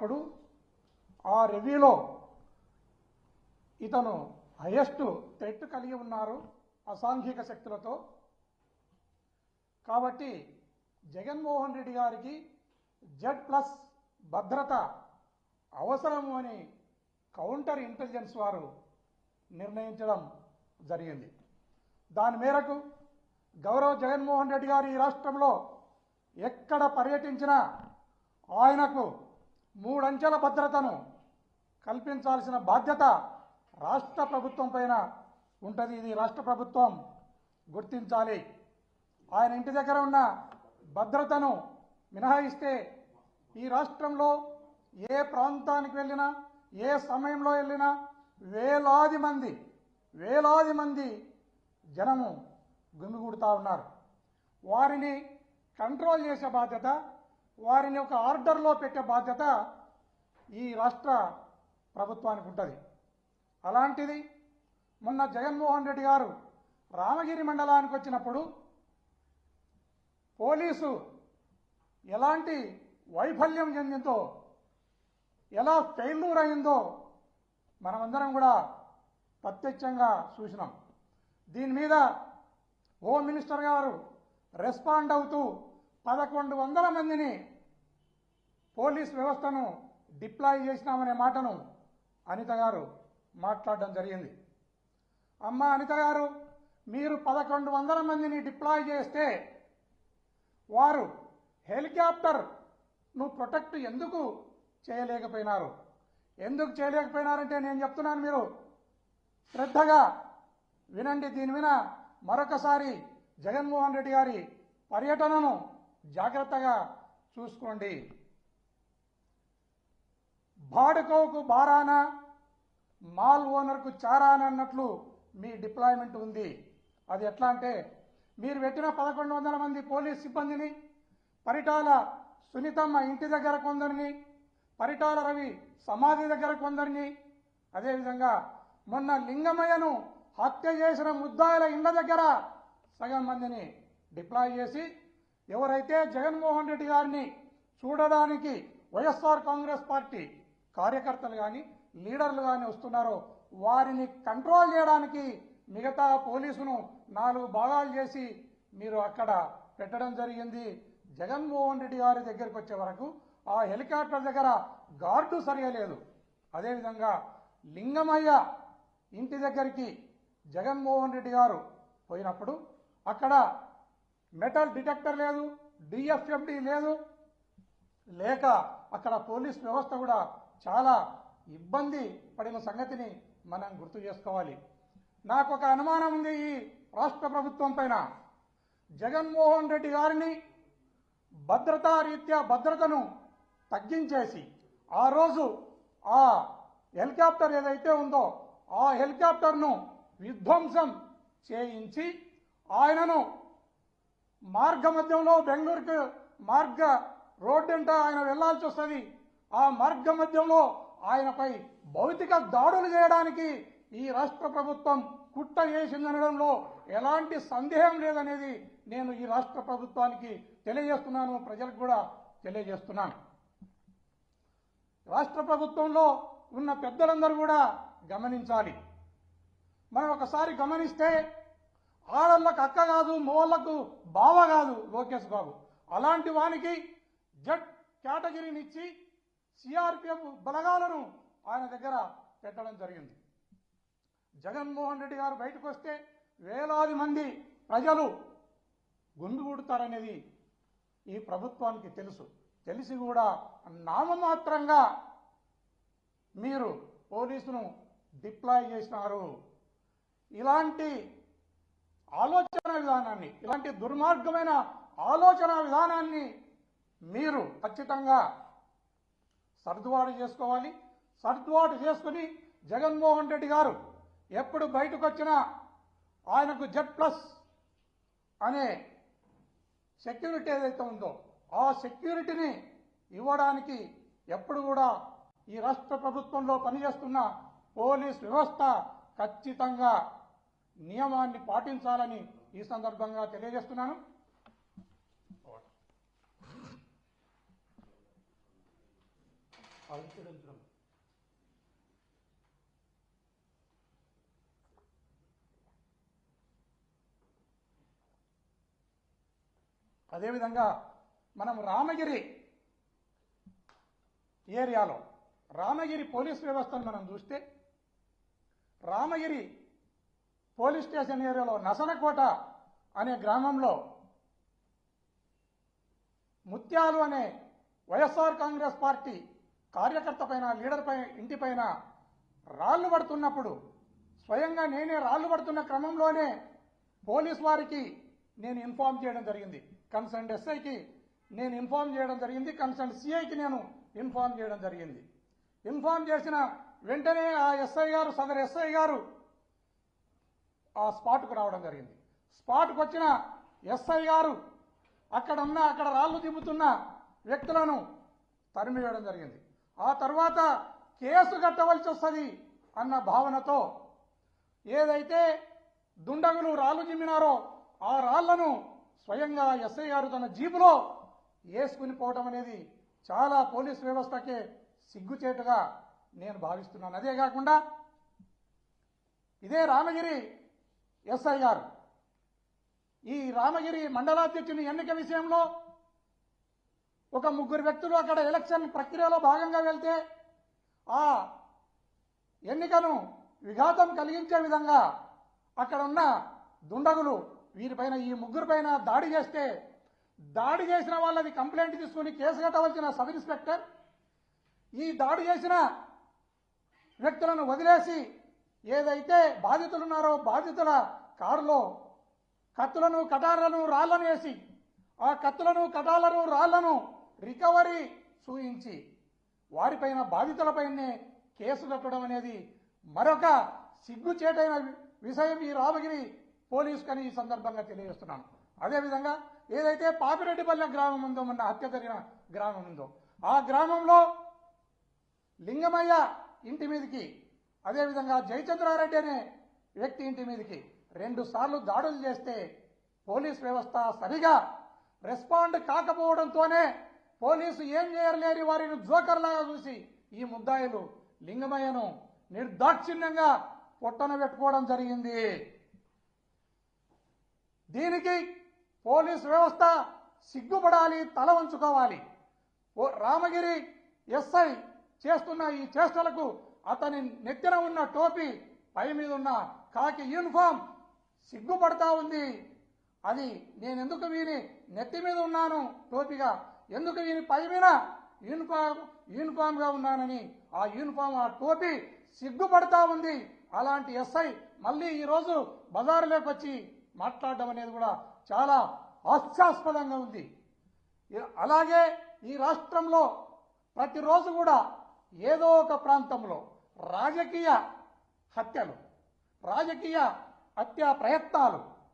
చేసినప్పుడు ఆ రివ్యూలో ఇతను హైయెస్ట్ థ్రెట్ కలిగి ఉన్నారు అసాంఘిక శక్తులతో. కాబట్టి జగన్మోహన్ రెడ్డి గారికి Z+ భద్రత అవసరము అని కౌంటర్ ఇంటెలిజెన్స్ వారు నిర్ణయించడం జరిగింది. దాని మేరకు గౌరవ జగన్మోహన్ రెడ్డి గారు ఈ రాష్ట్రంలో ఎక్కడ పర్యటించినా ఆయనకు 3 అంచెల భద్రతను కల్పించాల్సిన బాధ్యత రాష్ట్ర ప్రభుత్వం పైన ఉంటుంది. ఇది రాష్ట్ర ప్రభుత్వం గుర్తించాలి. ఆయన ఇంటి దగ్గర ఉన్న భద్రతను మినహాయిస్తే ఈ రాష్ట్రంలో ఏ ప్రాంతానికి వెళ్ళినా ఏ సమయంలో వెళ్ళినా వేలాది మంది జనము గుమిగూడుతూ ఉన్నారు. వారిని కంట్రోల్ చేసే బాధ్యత, వారిని ఒక ఆర్డర్లో పెట్టే బాధ్యత ఈ రాష్ట్ర ప్రభుత్వానికి ఉంటుంది. అలాంటిది మొన్న జగన్మోహన్ రెడ్డి గారు రామగిరి మండలానికి వచ్చినప్పుడు పోలీసు ఎలాంటి వైఫల్యం చెందిందో, ఎలా ఫెయిల్యూర్ అయిందో మనమందరం కూడా ప్రత్యక్షంగా చూసినాం. దీని మీద హోమ్ మినిస్టర్ గారు రెస్పాండ్ అవుతూ 1100 మందిని పోలీస్ వ్యవస్థను డిప్లాయ్ చేసినామనే మాటను అనిత గారు మాట్లాడడం జరిగింది. అమ్మ అనిత గారు, మీరు 1100 మందిని డిప్లాయ్ చేస్తే వారు హెలికాప్టర్ను ప్రొటెక్ట్ ఎందుకు చేయలేకపోయినారు? ఎందుకు చేయలేకపోయినారంటే నేను చెప్తున్నాను, మీరు శ్రద్ధగా వినండి. దీని మీద మరొకసారి జగన్మోహన్ రెడ్డి గారి పర్యటనను జాగ్రత్తగా చూసుకోండి. బాడుకోకు బారానా, మాల్ ఓనర్కు చారానా అన్నట్లు మీ డిప్లాయ్మెంట్ ఉంది. అది ఎట్లా అంటే, మీరు పెట్టిన 1100 మంది పోలీస్ సిబ్బందిని పరిటాల సునీతమ్మ ఇంటి దగ్గర కొందరిని, పరిటాల రవి సమాధి దగ్గర కొందరిని, అదేవిధంగా మొన్న లింగమయ్యను హత్య చేసిన ముద్దాయిల ఇండ్ల దగ్గర సగం మందిని డిప్లాయ్ చేసి, ఎవరైతే జగన్మోహన్ రెడ్డి గారిని చూడడానికి వైఎస్ఆర్ కాంగ్రెస్ పార్టీ కార్యకర్తలు కానీ లీడర్లు కానీ వస్తున్నారో వారిని కంట్రోల్ చేయడానికి మిగతా పోలీసును 4 భాగాలు చేసి మీరు అక్కడ పెట్టడం జరిగింది. జగన్మోహన్ రెడ్డి గారి దగ్గరికి వచ్చే వరకు ఆ హెలికాప్టర్ దగ్గర గార్డు సరిగా లేదు. అదేవిధంగా లింగమయ్య ఇంటి దగ్గరికి జగన్మోహన్ రెడ్డి గారు పోయినప్పుడు అక్కడ మెటల్ డిటెక్టర్ లేదు, DFMD లేదు, లేక అక్కడ పోలీస్ వ్యవస్థ కూడా చాలా ఇబ్బంది పడిన సంగతిని మనం గుర్తు చేసుకోవాలి. నాకు ఒక అనుమానం ఉంది ఈ రాష్ట్ర ప్రభుత్వం పైన. జగన్మోహన్ రెడ్డి గారిని భద్రతా రీత్యా భద్రతను తగ్గించేసి ఆ రోజు ఆ హెలికాప్టర్ ఏదైతే ఉందో ఆ హెలికాప్టర్ను విధ్వంసం చేయించి ఆయనను మార్గ మధ్యంలో బెంగళూరుకు మార్గ రోడ్డు అంట ఆయన వెళ్లాల్సి వస్తుంది. ఆ మార్గ మధ్యంలో ఆయనపై భౌతిక దాడులు చేయడానికి ఈ రాష్ట్ర ప్రభుత్వం కుట్ర చేసిందనడంలో ఎలాంటి సందేహం లేదనేది నేను ఈ రాష్ట్ర ప్రభుత్వానికి తెలియజేస్తున్నాను, ప్రజలకు కూడా తెలియజేస్తున్నాను. రాష్ట్ర ప్రభుత్వంలో ఉన్న పెద్దలందరూ కూడా గమనించాలి. మనం ఒకసారి గమనిస్తే ఆడళ్ళకు అక్క కాదు, మోళ్లకు బావ కాదు లోకేష్ బాబు. అలాంటి వానికి జడ్ కేటగిరీనిచ్చి CRPF బలగాలను ఆయన దగ్గర పెట్టడం జరిగింది. జగన్మోహన్ రెడ్డి గారు బయటకు వస్తే వేలాది మంది ప్రజలు గుండుగూడుతారనేది ఈ ప్రభుత్వానికి తెలుసు. తెలిసి కూడా నామమాత్రంగా మీరు పోలీసును డిప్లాయ్ చేసినారు. ఇలాంటి ఆలోచన విధానాన్ని, ఇలాంటి దుర్మార్గమైన ఆలోచన విధానాన్ని మీరు ఖచ్చితంగా సర్దుబాటు చేసుకోవాలి. సర్దుబాటు చేసుకుని జగన్మోహన్ రెడ్డి గారు ఎప్పుడు బయటకు వచ్చినా ఆయనకు Z+ అనే సెక్యూరిటీ ఏదైతే ఉందో ఆ సెక్యూరిటీని ఇవ్వడానికి ఎప్పుడు కూడా ఈ రాష్ట్ర ప్రభుత్వంలో పనిచేస్తున్న పోలీస్ వ్యవస్థ ఖచ్చితంగా నియమాన్ని పాటించాలని ఈ సందర్భంగా తెలియజేస్తున్నాను. అదేవిధంగా మనం రామగిరి ఏరియాలో రామగిరి పోలీస్ వ్యవస్థను మనం చూస్తే రామగిరి పోలీస్ స్టేషన్ ఏరియాలో నసనకోట అనే గ్రామంలో ముత్యాలు అనే వైఎస్ఆర్ కాంగ్రెస్ పార్టీ కార్యకర్త పైన లీడర్ పైన ఇంటిపైన రాళ్లు పడుతున్నప్పుడు స్వయంగా నేనే రాళ్లు పడుతున్న క్రమంలోనే పోలీస్ వారికి నేను ఇన్ఫార్మ్ చేయడం జరిగింది. కన్సర్న్ ఎస్ఐకి నేను ఇన్ఫార్మ్ చేయడం జరిగింది. కన్సర్న్ సిఐకి నేను ఇన్ఫార్మ్ చేయడం జరిగింది. ఇన్ఫార్మ్ చేసిన వెంటనే ఆ ఎస్ఐ గారు సదరు ఎస్ఐ గారు ఆ స్పాట్కు రావడం జరిగింది. స్పాట్కు వచ్చిన ఎస్ఐ గారు అక్కడ రాళ్లు దింపుతున్న వ్యక్తులను తరిమివేయడం జరిగింది. ఆ తర్వాత కేసు కట్టవలసి వస్తుంది అన్న భావనతో ఏదైతే దుండగులు రాళ్లు జిమ్మినారో ఆ రాళ్లను స్వయంగా ఎస్ఐ గారు తన జీపులో వేసుకుని పోవడం అనేది చాలా పోలీస్ వ్యవస్థకే సిగ్గుచేటుగా నేను భావిస్తున్నాను. అదే కాకుండా ఇదే రామగిరి ఎస్ఐ గారు ఈ రామగిరి మండలాధ్యక్షుని ఎన్నిక విషయంలో ఒక ముగ్గురు వ్యక్తులు అక్కడ ఎలక్షన్ ప్రక్రియలో భాగంగా వెళ్తే ఆ ఎన్నికను విఘాతం కలిగించే విధంగా అక్కడ ఉన్న దుండగులు వీరిపైన ఈ ముగ్గురిపైన దాడి చేస్తే దాడి చేసిన వాళ్ళది కంప్లైంట్ తీసుకుని కేసు కట్టవలసిన సబ్ ఇన్స్పెక్టర్ ఈ దాడి చేసిన వ్యక్తులను వదిలేసి ఏదైతే బాధితులున్నారో బాధితుల కారులో కత్తులను కటార్లను రాళ్లను వేసి ఆ కత్తులను కటార్లను రాళ్లను రికవరీ చూయించి వారిపైన బాధితులపైనే కేసు కట్టడం అనేది మరొక సిగ్గుచేటైన విషయం ఈ రామగిరి పోలీస్ కని ఈ సందర్భంగా తెలియజేస్తున్నాను. అదేవిధంగా ఏదైతే పాపిరెడ్డిపల్లె గ్రామం ఉందో మొన్న హత్య జరిగిన గ్రామం ఉందో ఆ గ్రామంలో లింగమయ్య ఇంటి మీదకి అదేవిధంగా జయచంద్రారెడ్డి అనే వ్యక్తి ఇంటి మీదకి 2 సార్లు దాడులు చేస్తే పోలీస్ వ్యవస్థ సరిగా రెస్పాండ్ కాకపోవడంతోనే పోలీసు ఏం చేయలేని వారిని జోకర్లాగా చూసి ఈ ముద్దాయిలు లింగమయ్యను నిర్దాక్షిణ్యంగా పొట్టన పెట్టుకోవడం జరిగింది. దీనికి పోలీస్ వ్యవస్థ సిగ్గుపడాలి, తల వంచుకోవాలి. రామగిరి ఎస్ఐ చేస్తున్న ఈ చేష్టలకు అతని నెత్తిన ఉన్న టోపీ పై మీద ఉన్న కాకి యూనిఫామ్ సిగ్గుపడతా ఉంది. అది నేనెందుకు వీని నెత్తి మీద ఉన్నాను టోపీగా, ఎందుకు వీని పై మీద యూనిఫామ్ గా ఉన్నానని ఆ యూనిఫామ్ ఆ టోపీ సిగ్గుపడతా ఉంది. అలాంటి ఎస్ఐ మళ్ళీ ఈరోజు బజారులోకి వచ్చి మాట్లాడడం అనేది కూడా చాలా హాస్యాస్పదంగా ఉంది. అలాగే ఈ రాష్ట్రంలో ప్రతిరోజు కూడా ఏదో ఒక ప్రాంతంలో రాజకీయ హత్యలు, రాజకీయ హత్యా ప్రయత్నాలు